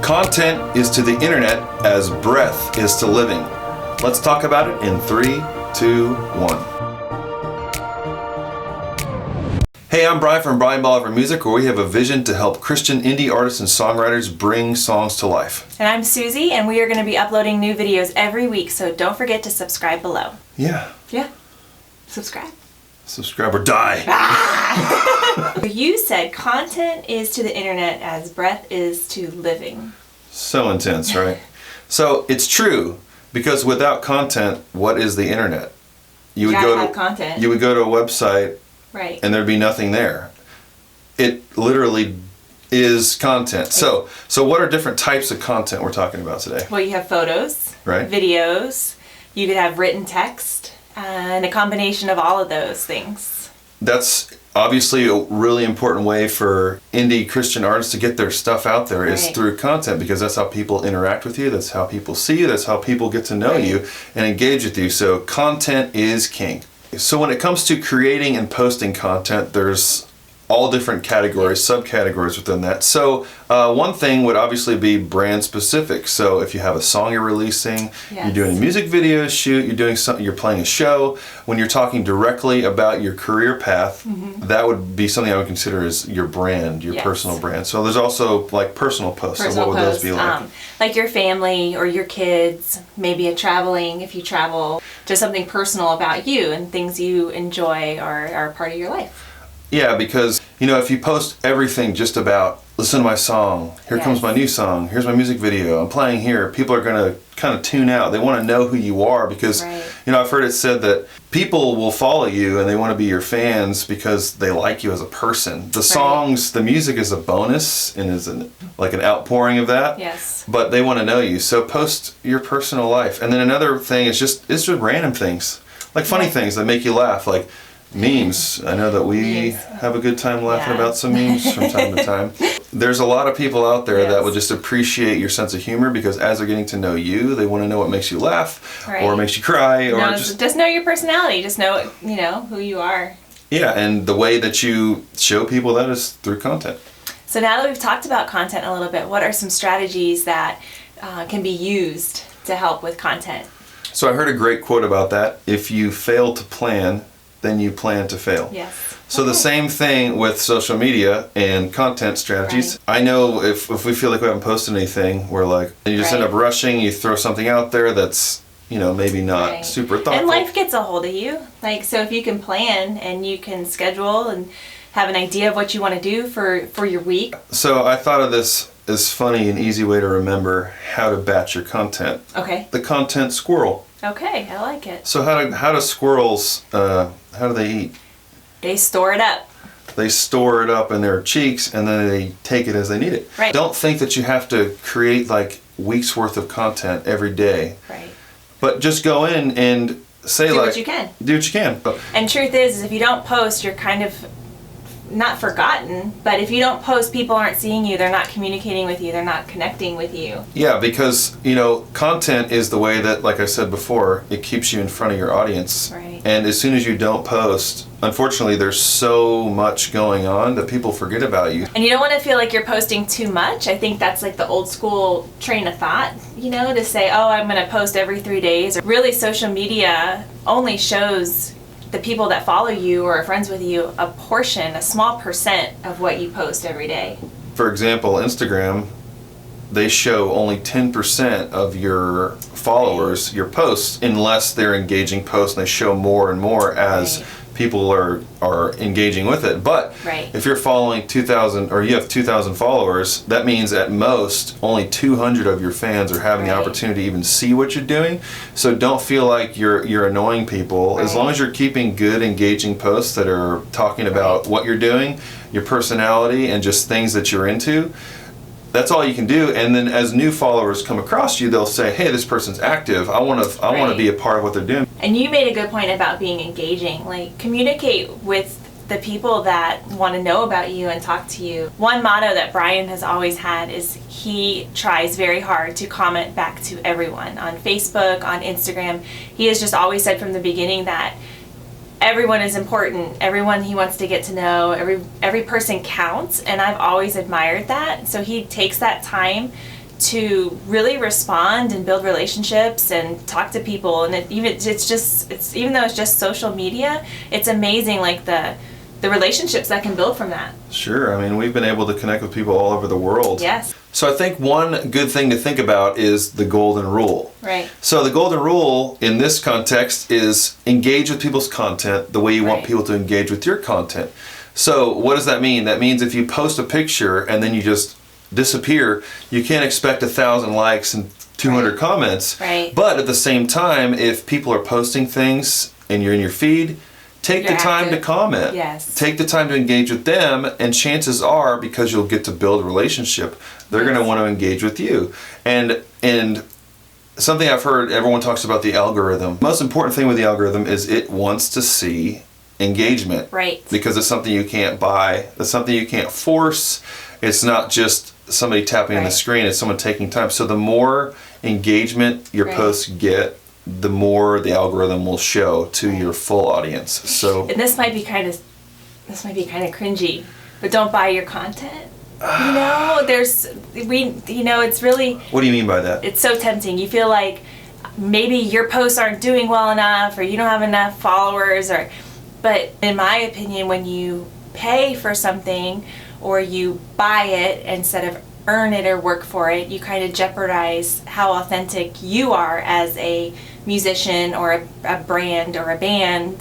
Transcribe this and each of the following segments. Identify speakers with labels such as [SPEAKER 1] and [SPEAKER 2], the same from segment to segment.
[SPEAKER 1] Content is to the internet as breath is to living. Let's talk about it in 3, 2, 1. Hey, I'm Brian from Brian Bolivar Music, where we have a vision to help Christian indie artists and songwriters bring songs to life.
[SPEAKER 2] And I'm Susie, and we are going to be uploading new videos every week, so don't forget to subscribe below.
[SPEAKER 1] Yeah.
[SPEAKER 2] Subscribe
[SPEAKER 1] or die.
[SPEAKER 2] You said content is to the internet as breath is to living.
[SPEAKER 1] So intense, right? So it's true, because without content, what is the internet? You would go to
[SPEAKER 2] content.
[SPEAKER 1] You would go to a website,
[SPEAKER 2] right,
[SPEAKER 1] and there'd be nothing there. It literally is content. So what are different types of content we're talking about today?
[SPEAKER 2] Well, you have photos,
[SPEAKER 1] right,
[SPEAKER 2] videos, you could have written text, and a combination of all of those things.
[SPEAKER 1] That's obviously a really important way for indie Christian artists to get their stuff out there, is through content, because that's how people interact with you, that's how people see you, that's how people get to know you and engage with you. So content is king. So when it comes to creating and posting content, there's all different categories, subcategories within that. So one thing would obviously be brand specific. So if you have a song you're releasing, you're doing a music video shoot, you're doing something, you're playing a show, when you're talking directly about your career path, that would be something I would consider as your brand, your personal brand. So there's also like personal posts. So what would those be like?
[SPEAKER 2] Like your family or your kids, maybe a traveling, if you travel, just something personal about you and things you enjoy or are a part of your life.
[SPEAKER 1] Yeah, because, if you post everything just about, listen to my song, here comes my new song, here's my music video, I'm playing here, people are going to kind of tune out. They want to know who you are because, I've heard it said that people will follow you and they want to be your fans because they like you as a person. The songs, the music is a bonus and is like an outpouring of that.
[SPEAKER 2] Yes.
[SPEAKER 1] But they want to know you. So post your personal life. And then another thing is just random things, like funny things that make you laugh, like memes. I know that we have a good time laughing about some memes from time to time. There's a lot of people out there that will just appreciate your sense of humor, because as they're getting to know you, they want to know what makes you laugh or makes you cry, or
[SPEAKER 2] just know your personality. Just know who you are.
[SPEAKER 1] Yeah, and the way that you show people that is through content.
[SPEAKER 2] So now that we've talked about content a little bit, what are some strategies that can be used to help with content?
[SPEAKER 1] So I heard a great quote about that. If you fail to plan, then you plan to fail.
[SPEAKER 2] Yes.
[SPEAKER 1] So the same thing with social media and content strategies. I know if we feel like we haven't posted anything, we're like, you just end up rushing, you throw something out there that's, maybe not super thoughtful.
[SPEAKER 2] And life gets a hold of you. So if you can plan and you can schedule and have an idea of what you want to do for your week. So
[SPEAKER 1] I thought of this as funny and easy way to remember how to batch your content.
[SPEAKER 2] Okay.
[SPEAKER 1] The Content Squirrel.
[SPEAKER 2] Okay, I like it.
[SPEAKER 1] So how do squirrels, how do they eat?
[SPEAKER 2] They store it up.
[SPEAKER 1] They store it up in their cheeks and then they take it as they need it.
[SPEAKER 2] Right.
[SPEAKER 1] Don't think that you have to create like weeks worth of content every day.
[SPEAKER 2] Right.
[SPEAKER 1] But just go in and say
[SPEAKER 2] do what you can.
[SPEAKER 1] Do what you can.
[SPEAKER 2] And truth is if you don't post, you're kind of not forgotten, but if you don't post, people aren't seeing you, they're not communicating with you, they're not connecting with you. Yeah,
[SPEAKER 1] because, content is the way that, like I said before, it keeps you in front of your audience.
[SPEAKER 2] Right.
[SPEAKER 1] And as soon as you don't post, unfortunately, there's so much going on that people forget about you.
[SPEAKER 2] And you don't want to feel like you're posting too much. I think that's like the old school train of thought, to say, oh, I'm going to post every 3 days. Really, social media only shows the people that follow you or are friends with you a small percent of what you post every day.
[SPEAKER 1] For example, Instagram, they show only 10% of your followers, your posts, unless they're engaging posts, and they show more and more as people are engaging with it. But if you're following 2,000 or you have 2,000 followers, that means at most only 200 of your fans are having the opportunity to even see what you're doing. So don't feel like you're annoying people. As long as you're keeping good, engaging posts that are talking about what you're doing, your personality, and just things that you're into, that's all you can do. And then as new followers come across you, they'll say, hey, this person's active. I want to be a part of what they're doing.
[SPEAKER 2] And you made a good point about being engaging. Like, communicate with the people that want to know about you and talk to you. One motto that Brian has always had is he tries very hard to comment back to everyone on Facebook, on Instagram. He has just always said from the beginning that everyone is important. Everyone he wants to get to know. Every person counts, and I've always admired that. So he takes that time to really respond and build relationships and talk to people. And even though it's just social media, it's amazing, like the relationships that can build from that.
[SPEAKER 1] Sure. I mean, we've been able to connect with people all over the world.
[SPEAKER 2] Yes.
[SPEAKER 1] So I think one good thing to think about is the golden rule.
[SPEAKER 2] Right.
[SPEAKER 1] So the golden rule in this context is engage with people's content the way you want people to engage with your content. So what does that mean? That means if you post a picture and then you just disappear, you can't expect 1,000 likes and 200 comments.
[SPEAKER 2] Right.
[SPEAKER 1] But at the same time, if people are posting things and you're in your feed, take the time to comment.
[SPEAKER 2] Yes.
[SPEAKER 1] Take the time to engage with them, and chances are, because you'll get to build a relationship, they're going to want to engage with you. And something I've heard, everyone talks about the algorithm. Most important thing with the algorithm is it wants to see engagement.
[SPEAKER 2] Right.
[SPEAKER 1] Because it's something you can't buy. It's something you can't force. It's not just somebody tapping on the screen. It's someone taking time. So the more engagement your posts get, the more the algorithm will show to your full audience. So,
[SPEAKER 2] and this might be kind of cringy, but don't buy your content. You know, it's really.
[SPEAKER 1] What do you mean by that?
[SPEAKER 2] It's so tempting. You feel like maybe your posts aren't doing well enough, or you don't have enough followers, but in my opinion, when you pay for something or you buy it instead of earn it or work for it, you kind of jeopardize how authentic you are as a musician or a brand or a band.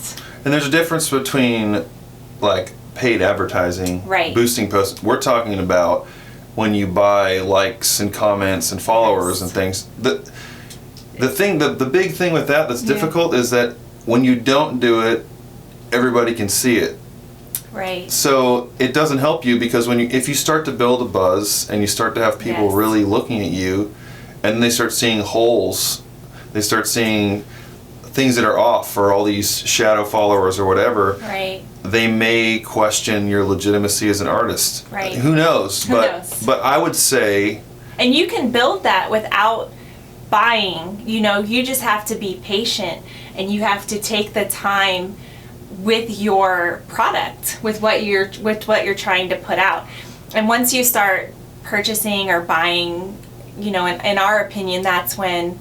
[SPEAKER 1] And there's a difference between like paid advertising, boosting posts. We're talking about when you buy likes and comments and followers and things. The big thing with that's difficult is that when you don't do it, everybody can see it.
[SPEAKER 2] Right.
[SPEAKER 1] So it doesn't help you, because if you start to build a buzz and you start to have people really looking at you, and they start seeing holes, they start seeing things that are off for all these shadow followers or whatever, they may question your legitimacy as an artist.
[SPEAKER 2] Right.
[SPEAKER 1] Who knows? But I would say...
[SPEAKER 2] And you can build that without buying. You just have to be patient, and you have to take the time with your product, with what you're trying to put out. And once you start purchasing or buying, in our opinion, that's when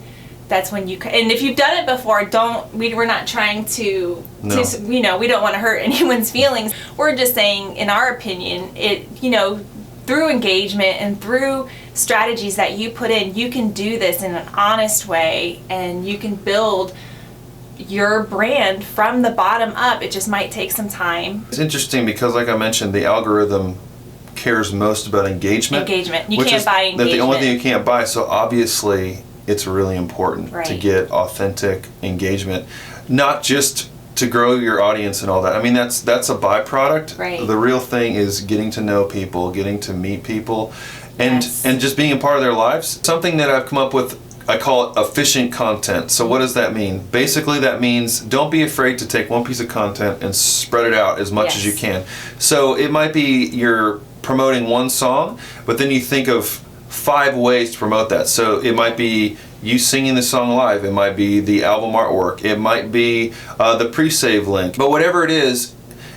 [SPEAKER 2] you and if you've done it before, we're not trying to we don't want to hurt anyone's feelings. We're just saying, in our opinion, through engagement and through strategies that you put in, you can do this in an honest way, and you can build your brand from the bottom up. It just might take some time. It's
[SPEAKER 1] interesting because, like I mentioned, the algorithm cares most about engagement.
[SPEAKER 2] You can't buy engagement.
[SPEAKER 1] That's the only thing you can't buy. So obviously, it's really important to get authentic engagement, not just to grow your audience and all that. I mean, that's a byproduct.
[SPEAKER 2] Right.
[SPEAKER 1] The real thing is getting to know people, getting to meet people, and just being a part of their lives. Something that I've come up with, I call it efficient content. So what does that mean? Basically, that means don't be afraid to take one piece of content and spread it out as much as you can. So it might be you're promoting one song, but then you think of 5 ways to promote that. So it might be you singing the song live. It might be the album artwork. It might be the pre-save link. But whatever it is,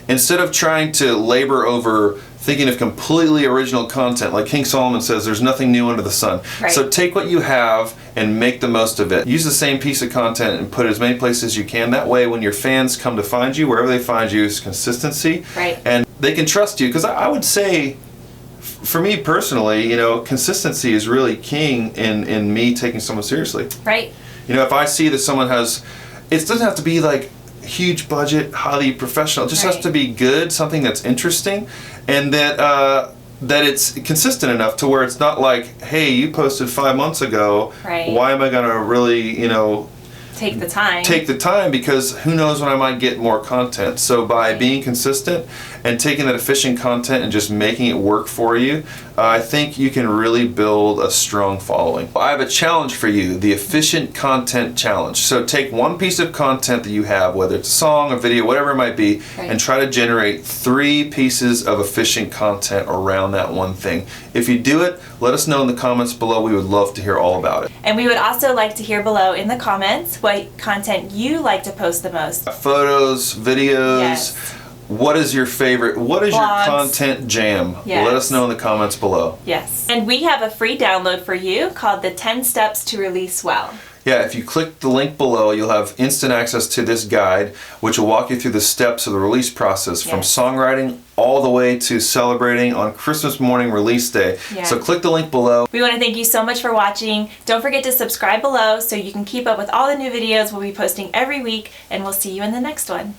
[SPEAKER 1] instead of trying to labor over thinking of completely original content, like King Solomon says, there's nothing new under the sun. So take what you have and make the most of it. Use the same piece of content and put it as many places as you can. That way, when your fans come to find you, wherever they find you, is consistency. And they can trust you. Because I would say, for me personally, consistency is really king in me taking someone seriously. If I see that someone has, it doesn't have to be like huge budget, highly professional. It just has to be good, something that's interesting, and that it's consistent enough to where it's not like, hey, you posted 5 months ago. Why am I going to really,
[SPEAKER 2] take the time?
[SPEAKER 1] Take the time, because who knows when I might get more content. So by being consistent and taking that efficient content and just making it work for you, I think you can really build a strong following. I have a challenge for you, the Efficient Content Challenge. So take one piece of content that you have, whether it's a song, a video, whatever it might be, and try to generate 3 pieces of efficient content around that one thing. If you do it, let us know in the comments below. We would love to hear all about it.
[SPEAKER 2] And we would also like to hear below in the comments what content you like to post the most.
[SPEAKER 1] Photos, videos, What is your favorite? What is your
[SPEAKER 2] Blogs.
[SPEAKER 1] content jam?
[SPEAKER 2] Yes.
[SPEAKER 1] Let us know in the comments below.
[SPEAKER 2] Yes. And we have a free download for you called the 10 Steps to Release Well.
[SPEAKER 1] Yeah, if you click the link below, you'll have instant access to this guide, which will walk you through the steps of the release process from
[SPEAKER 2] Yes.
[SPEAKER 1] songwriting all the way to celebrating on Christmas morning release day.
[SPEAKER 2] Yeah.
[SPEAKER 1] So click the link below.
[SPEAKER 2] We want to thank you so much for watching. Don't forget to subscribe below so you can keep up with all the new videos we'll be posting every week, and we'll see you in the next one.